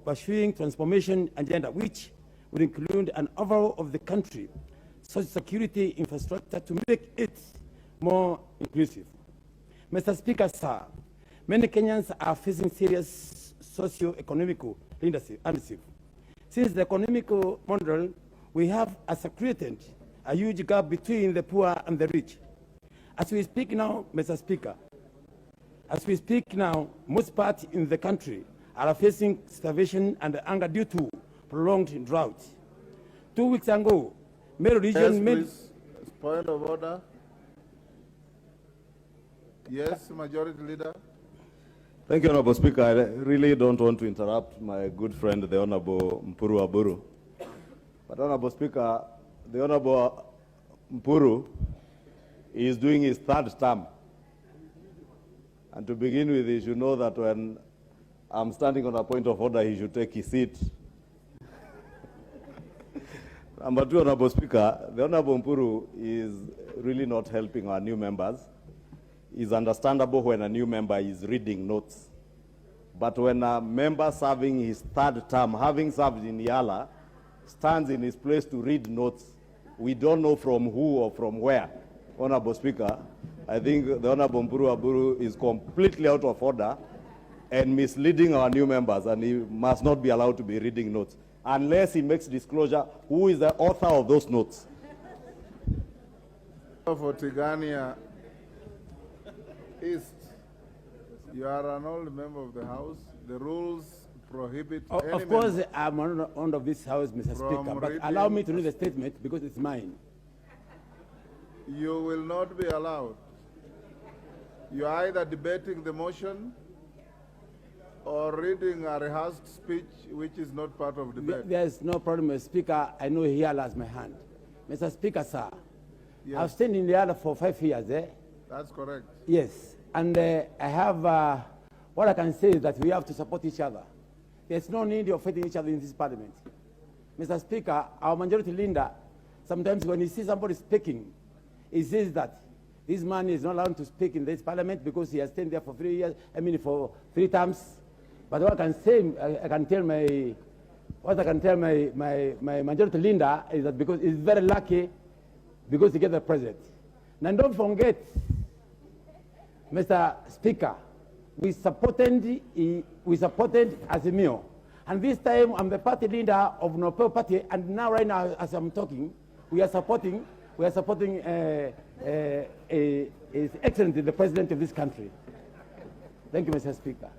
pursuing transformation agenda, which would include an overhaul of the country social security infrastructure to make it more inclusive. Mr. Speaker, sir, many Kenyans are facing serious socio-economic hardship. Since the economic model we have has created a huge gap between the poor and the rich. As we speak now, Mr. Speaker, as we speak now, most parts in the country are facing starvation and hunger due to prolonged drought. 2 weeks ago, Meru region made... Please. Point of order. Yes, Majority Leader. Thank you, Honorable Speaker. I really don't want to interrupt my good friend, the Honorable Mpuru Aburi. But Honorable Speaker, the Honorable Mpuru is doing his third term. And to begin with, he should know that when I'm standing on a point of order, he should take his seat. Number two, Honorable Speaker, the Honorable Mpuru is really not helping our new members. It's understandable when a new member is reading notes. But when a member serving his third term, having served in Yala, stands in his place to read notes, we don't know from who or from where. Honorable Speaker, I think the Honorable Mpuru Aburi is completely out of order and misleading our new members, and he must not be allowed to be reading notes unless he makes disclosure who is the author of those notes. For Tigania East, you are an old member of the House. The rules prohibit any Of course, I'm on of this House, Mr. Speaker, but allow me to read the statement because it's mine. You will not be allowed. You are either debating the motion or reading a rehearsed speech which is not part of debate. There's no problem, Mr. Speaker. I know he has my hand. Mr. Speaker, sir, Yes. I've stayed in the other for 5 years, eh? That's correct. Yes, and I have, what I can say is that we have to support each other. There's no need of fighting each other in this parliament. Mr. Speaker, our majority leader, sometimes when he sees somebody speaking, he says that this man is not allowed to speak in this parliament because he has stayed there for 3 years, for 3 terms. But what I can say, I can tell my majority leader is that because he's very lucky because he gets the president. Now don't forget, Mr. Speaker, we supported Azimio. And this time I'm the party leader of Mpuru Party, and now right now as I'm talking, we are supporting His Excellency, the President of this country. Thank you, Mr. Speaker.